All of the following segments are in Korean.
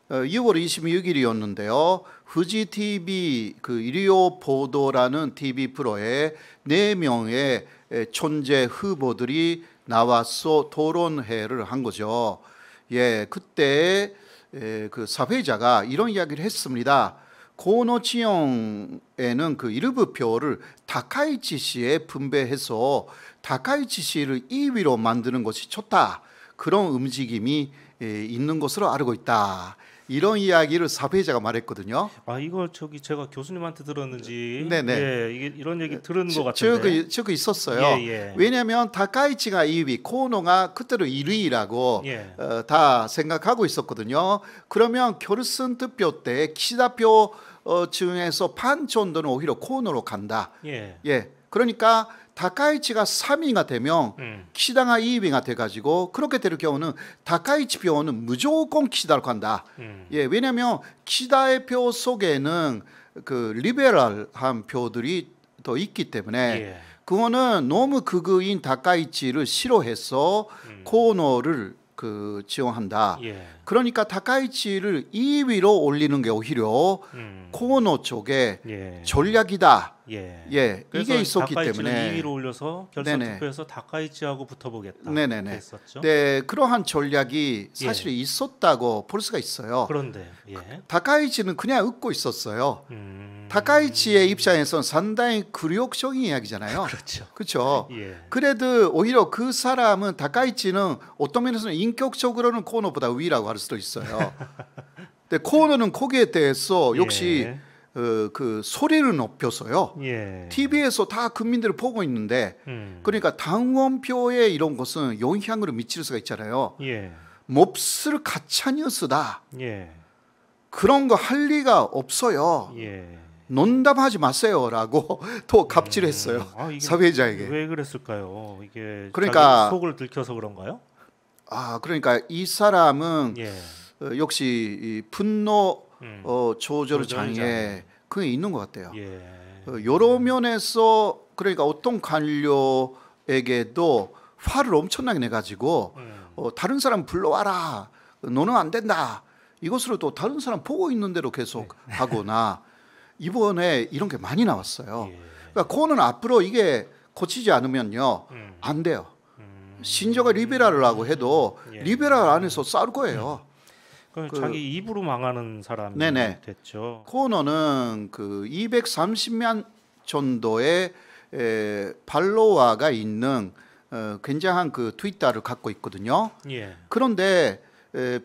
6월 26일이었는데요. 후지 TV 그 일요 보도라는 TV 프로에 4명의 존재 후보들이 나와서 토론회를 한 거죠. 예, 그때 그 사회자가 이런 이야기를 했습니다. 고노지영에는 그 일부 표를 다카이치 씨에 분배해서 다카이치 씨를 2위로 만드는 것이 좋다. 그런 움직임이 있는 것으로 알고 있다. 이런 이야기를 사회자가 말했거든요. 아 이걸 제가 교수님한테 들었는지 네네. 예, 이게 이런 얘기 들은 것 같은데. 저거 있었어요. 예. 왜냐하면 다카이치가 2위, 코노가 그때로 1위라고 예. 다 생각하고 있었거든요. 그러면 결선 투표 때 키시다표 중에서 반 정도는 오히려 코노로 간다. 예. 그러니까 다카이치가 3위가 되면 키시다가 2위가 돼가지고 그렇게 될 경우는 다카이치 표는 무조건 키시다로 간다. 예, 왜냐하면 키시다의 표 속에는 그 리베럴한 표들이 더 있기 때문에 예. 그거는 너무 극우인 다카이치를 싫어해서 코노를 그 지원한다. 예. 그러니까 다카이치를 2위로 올리는 게 오히려 코노 쪽의 예. 전략이다. 예. 이게 있었기 다카이치를 때문에 2위로 올려서 결선 네네. 투표에서 다카이치하고 붙어보겠다. 네네네. 했었죠. 네, 그러한 전략이 사실 예. 있었다고 볼 수가 있어요. 그런데 예. 다카이치는 그냥 웃고 있었어요. 다카이치의 입장에서는 상당히 굴욕적인 이야기잖아요. 그렇죠. 예. 그래도 오히려 그 사람은 다카이치는 어떤 면에서는 인격적으로는 코노보다 위라고 할 수도 있어요. 근데 코노는 거기에 대해서 역시 예. 그 소리를 높여서요. 예. TV에서 다 국민들을 보고 있는데 그러니까 당원표에 이런 것은 영향을 미칠 수가 있잖아요. 예. 몹쓸 가짜 뉴스다. 예. 그런 거 할 리가 없어요. 예. 논담하지 마세요라고 또 갑질했어요. 이게 사회자에게. 왜 그랬을까요? 이게 그러니까 자기 속을 들켜서 그런가요? 그러니까 이 사람은 예. 역시 이 분노 조절 조절 장애. 장애 그게 있는 것 같아요. 예. 여러 면에서 그러니까 어떤 관료에게도 화를 엄청나게 내가지고 다른 사람 불러와라. 너는 안 된다. 이것으로 또 다른 사람 보고 있는 대로 계속 하거나 이번에 이런 게 많이 나왔어요. 예. 그러니까 코는 앞으로 이게 고치지 않으면요 안 돼요. 신조가 리베랄이라고 해도 예. 리베랄 안에서 싸울 거예요. 자기 입으로 망하는 사람이 네네. 됐죠. 코너는 그 230만 정도의 팔로워가 있는 굉장한 그 트위터를 갖고 있거든요. 예. 그런데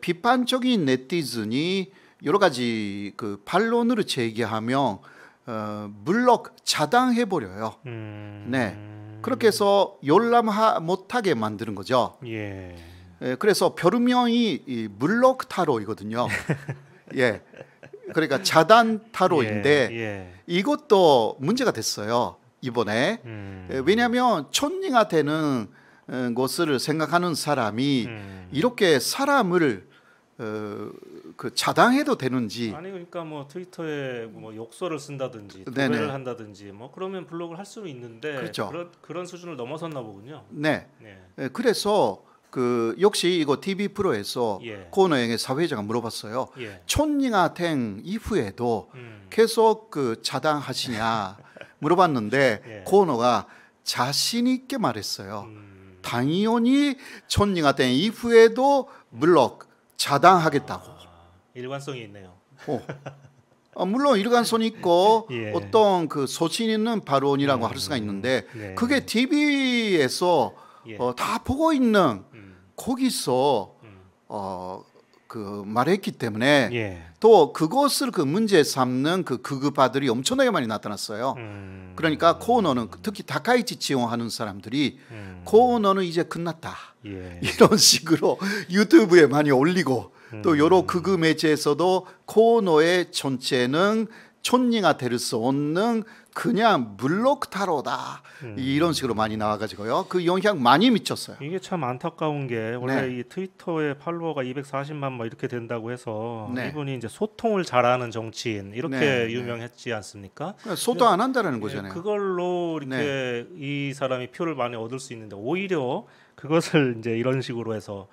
비판적인 네티즌이 여러 가지 그 반론을 제기하면 블록 차단해 버려요. 네. 그렇게 해서 열람 못하게 만드는 거죠. 예. 그래서 별명이 이 블록 타로이거든요. 예. 그러니까 차단 타로인데 예. 이것도 문제가 됐어요. 이번에. 왜냐하면 촌리가 되는 것을 생각하는 사람이 이렇게 사람을 그 차단해도 되는지. 아니 그러니까 뭐 트위터에 뭐 욕설을 쓴다든지 네네. 도배를 한다든지 뭐 그러면 블록을 할 수는 있는데 그렇죠. 그런 수준을 넘어섰나 보군요. 네. 네. 그래서 그 역시 이거 TV 프로에서 예. 코너에게 사회자가 물어봤어요. 예. 촌리가 된 이후에도 계속 그 차단하시냐 물어봤는데 예. 코너가 자신 있게 말했어요. 당연히 촌리가 된 이후에도 블록 차단하겠다고. 일관성이 있네요. 물론 일관성이 있고 예. 어떤 그 소신 있는 발언이라고 할 수가 있는데 네. 그게 TV에서 예. 다 보고 있는 거기서 그 말했기 때문에 예. 또 그것을 그 문제 삼는 그 극우파들이 엄청나게 많이 나타났어요. 그러니까 코너는 특히 다카이치 지원하는 사람들이 코너는 이제 끝났다. 예. 이런 식으로 유튜브에 많이 올리고 또 여러 극우 매체에서도 코너의 존재는 촌리가 될 수 없는 그냥 블록 타로다 이런 식으로 많이 나와가지고요. 그 영향 많이 미쳤어요. 이게 참 안타까운 게 원래 네. 이 트위터의 팔로워가 240만 뭐 이렇게 된다고 해서 네. 이분이 이제 소통을 잘하는 정치인 이렇게 네. 유명했지 않습니까? 소도 안 한다는 거잖아요. 그걸로 이렇게 이 사람이 표를 많이 얻을 수 있는데 오히려 그것을 이제 이런 식으로 해서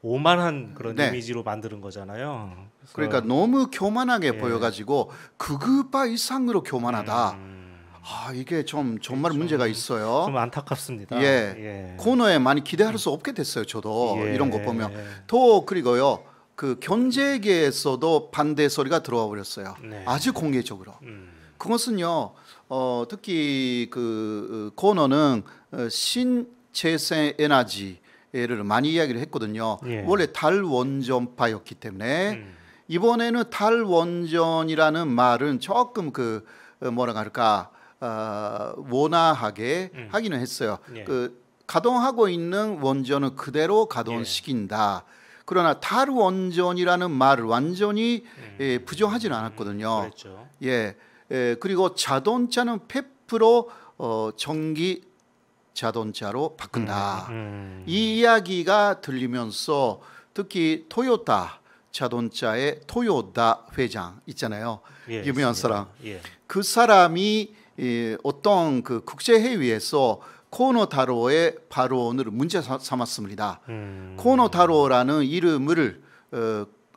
오만한 그런 네. 이미지로 만드는 거잖아요. 그래서 그러니까 너무 교만하게 예. 보여가지고 극우파 이상으로 교만하다. 아 이게 좀 정말 좀- 문제가 있어요. 좀 안타깝습니다. 예. 코너에 많이 기대할 수 없게 됐어요. 저도 예. 이런 거 보면 또 그리고요 그 경제계에서도 반대 소리가 들어와 버렸어요. 네. 아주 공개적으로. 그것은요 특히 그 코너는 신재생 에너지를 많이 이야기를 했거든요. 예. 원래 탈원전파였기 때문에 이번에는 탈원전이라는 말은 조금 그 뭐라 할까 원화하게 하기는 했어요. 예. 그 가동하고 있는 원전은 그대로 가동시킨다. 그러나 탈원전이라는 말을 완전히 부정하지는 않았거든요. 그랬죠. 예, 그리고 자동차는 100% 전기 자동차로 바꾼다. 이 이야기가 들리면서 특히 토요타 자동차의 토요다 회장 있잖아요. 예, 유명한 있습니다. 사람. 예. 그 사람이 어떤 그 국제 회의에서 코노타로의 발언을 문제 삼았습니다. 코노타로라는 이름을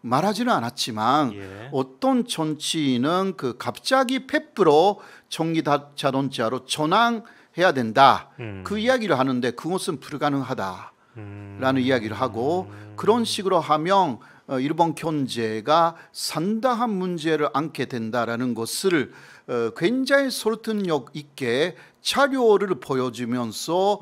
말하지는 않았지만 예. 어떤 정치인은 그 갑자기 100% 전기 자동차로 전환해야 된다. 그 이야기를 하는데 그것은 불가능하다라는 이야기를 하고 그런 식으로 하면 일본 경제가 상당한 문제를 안게 된다라는 것을 굉장히 설득력 있게 자료를 보여주면서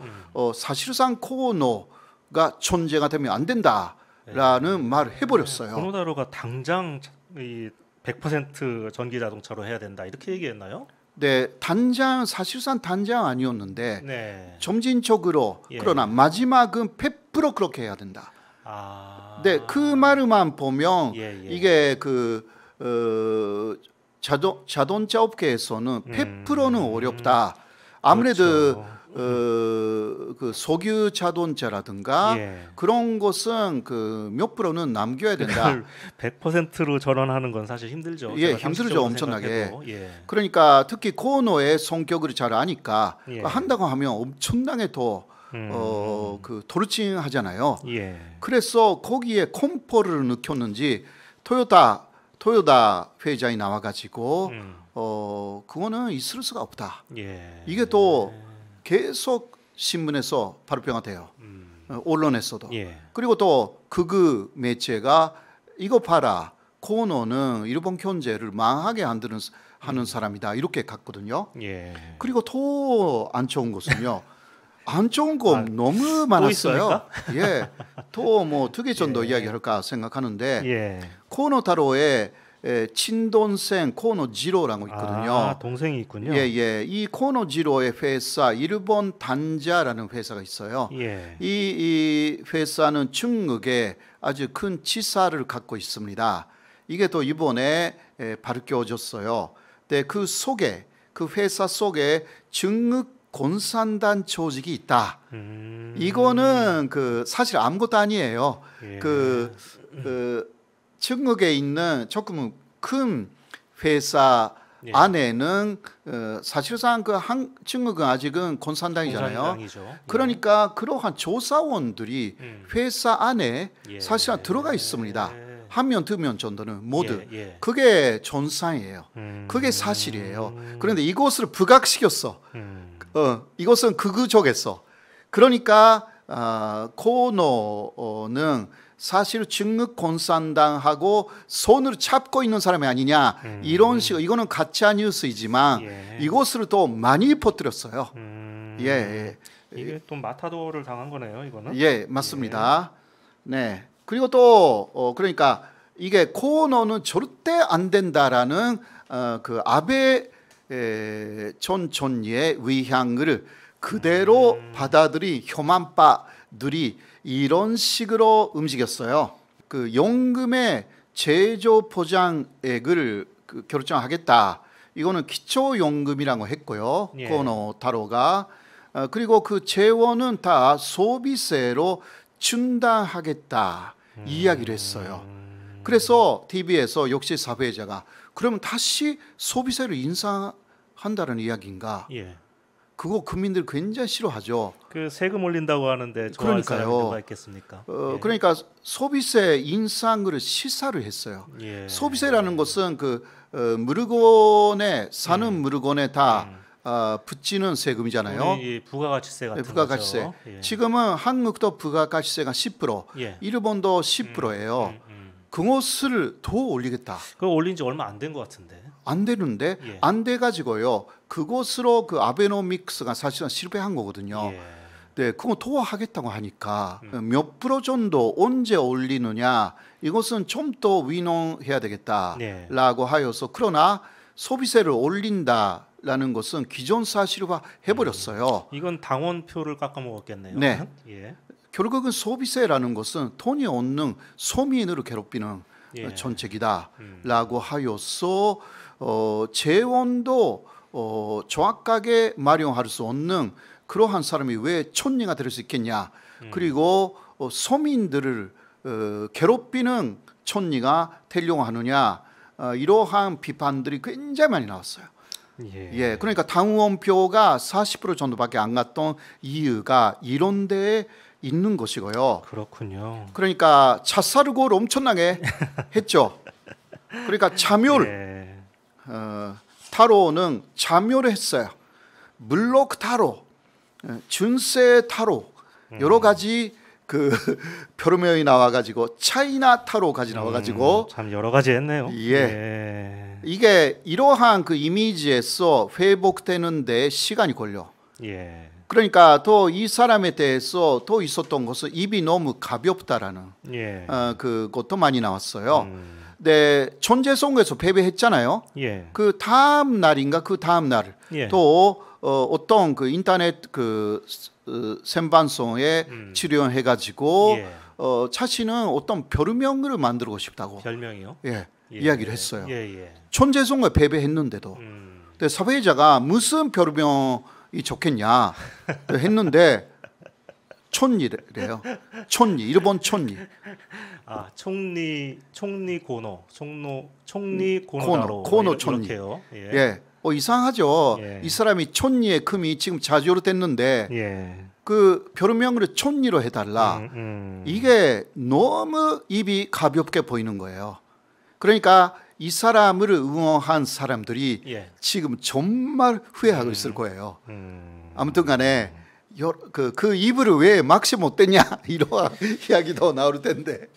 사실상 코노가 존재가 되면 안 된다라는 말을 해버렸어요. 코노다로가 당장 이 100% 전기 자동차로 해야 된다 이렇게 얘기했나요? 네, 단장 사실상 단장 아니었는데 네. 점진적으로 예. 그러나 마지막은 100% 그렇게 해야 된다. 아. 네, 그 말만 보면 예, 예. 이게 그 자동차 업계에서는 100%는 어렵다. 아무래도 그렇죠. 그 석유 자동차라든가 예. 그런 것은 그 몇 프로는 남겨야 된다. 100%로 전환하는 건 사실 힘들죠. 예, 제가 힘들죠, 상식적으로 엄청나게. 생각해도. 예. 그러니까 특히 코노의 성격을 잘 아니까 예. 한다고 하면 엄청나게 더 그 도르칭하잖아요. 예. 그래서 거기에 콤포를 느꼈는지 토요다 회장이 나와가지고 그거는 있을 수가 없다. 예. 이게 또 계속 신문에서 발표가 돼요. 언론에서도. 예. 그리고 또 극우 매체가 이거 봐라. 코노는 일본 경제를 망하게 하는 사람이다. 이렇게 갔거든요. 예. 그리고 또 안 좋은 것은요. 안 좋은 거 너무 많았어요. 예. 또 뭐 특이전도 이야기할까 생각하는데 예. 코노타로의 친동생 코노지로라고 있거든요. 아, 동생이 있군요. 예, 예. 이 코노지로의 회사 일본 단자라는 회사가 있어요. 예. 이 회사는 중국에 아주 큰 지사를 갖고 있습니다. 이게 또 이번에 밝혀졌어요. 네, 그 회사 속에 중국 공산당 조직이 있다. 이거는 그 사실 아무것도 아니에요. 예. 그 중국에 있는 조금 큰 회사 예. 안에는 사실상 중국은 아직은 공산당이잖아요. 공산당이죠. 그러니까 그러한 조사원들이 회사 안에 예. 사실상 들어가 있습니다. 한 명, 두 명 정도는 모두. 예, 예. 그게 정상이에요. 그게 사실이에요. 그런데 이것을 부각시켰어. 이것은 극우적에서. 그러니까 코노는 사실 중국 공산당하고 손을 잡고 있는 사람이 아니냐 이런 식으로 이거는 가짜 뉴스이지만 예. 이것을 또 많이 퍼뜨렸어요. 예, 이게 또 마타도를 당한 거네요, 이거는. 예, 맞습니다. 네. 그리고 또 그러니까 이게 코노는 절대 안 된다라는 그 아베 전 총리의 의향을 그대로 받아들인 혐한파들이 이런 식으로 움직였어요. 그 연금의 제조 보장액을 결정하겠다. 이거는 기초연금이라고 했고요. 예. 코노타로가 그리고 그 재원은 다 소비세로 충당하겠다 이야기를 했어요. 그래서 TV에서 역시 사회자가 그러면 다시 소비세를 인상한다는 이야기인가? 예. 그거 국민들 굉장히 싫어하죠. 그 세금 올린다고 하는데 좋아할 사람이 누가 있겠습니까? 그러니까 소비세 인상을 시사를 했어요. 예. 소비세라는 것은 그 물건에 사는 물건에 다 붙이는 세금이잖아요. 이 부가가치세 같은 부가가치세. 거죠. 예. 지금은 한국도 부가가치세가 10%, 예. 일본도 10%예요. 그것을 더 올리겠다. 그거 올린 지 얼마 안 된 것 같은데. 안 되는데 예. 안 돼가지고요. 그것으로 그 아베노믹스가 사실은 실패한 거거든요. 예. 네, 그거 도와하겠다고 하니까 몇 프로 정도 언제 올리느냐 이것은 좀 더 위농해야 되겠다라고 네. 하여서 그러나 소비세를 올린다라는 것은 기존 사실화 해버렸어요. 이건 당원표를 깎아먹었겠네요. 네. 예. 결국은 소비세라는 것은 돈이 없는 소민을 괴롭히는 예. 정책이다라고 하여서 재원도 정확하게 마련할 수 없는 그러한 사람이 왜 촌리가 될 수 있겠냐. 그리고 서민들을 괴롭히는 촌리가 되려고 하느냐. 이러한 비판들이 굉장히 많이 나왔어요. 예, 그러니까 당원표가 40% 정도밖에 안 갔던 이유가 이런 데에 있는 것이고요. 그렇군요. 그러니까 차사르고를 엄청나게 했죠. 그러니까 자멸, 예. 타로는 자멸을 했어요. 물록 타로, 준세 타로 여러 가지 그 표명이 나와가지고 차이나 타로까지 나와가지고 참 여러 가지 했네요. 예. 예. 이게 이러한 그 이미지에서 회복되는데 시간이 걸려. 예. 그러니까 또 이 사람에 대해서 또 있었던 것은 입이 너무 가볍다라는 예. 그것도 많이 나왔어요. 네, 천재송에서 패배했잖아요. 예. 그 다음 날인가 그 다음 날 예. 또 어떤 그 인터넷 그 생방송에 출연해가지고 예. 자신은 어떤 별명을 만들고 싶다고 별명이요? 예, 예. 이야기를 했어요. 예. 예. 천재송에 패배했는데도 근데 사회자가 무슨 별명이 좋겠냐 했는데 촌리래요. 촌리, 일본 촌리. 아, 총리 고노, 총리 고노다로 고노 촌리. 이렇게요. 예. 예. 이상하죠. 예. 이 사람이 촌리의 금이 지금 자주됐는데 예. 그 별명을 촌리로 해달라. 이게 너무 입이 가볍게 보이는 거예요. 그러니까 이 사람을 응원한 사람들이 예. 지금 정말 후회하고 있을 거예요. 아무튼간에 그 입을 왜 막시 못됐냐 이런 이야기도 나올 텐데.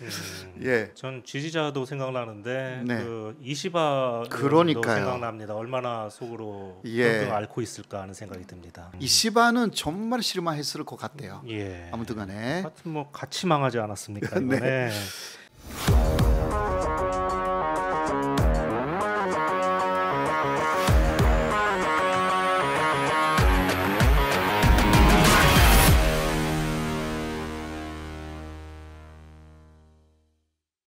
예. 전 지지자도 생각나는데 네. 그 이시바도 그러니까요. 생각납니다. 얼마나 속으로 예. 끙끙 앓고 있을까 하는 생각이 듭니다. 이시바는 정말 실망했을 것 같아요. 예. 아무튼간에 하여튼 뭐 같이 망하지 않았습니까? 네. 이번에.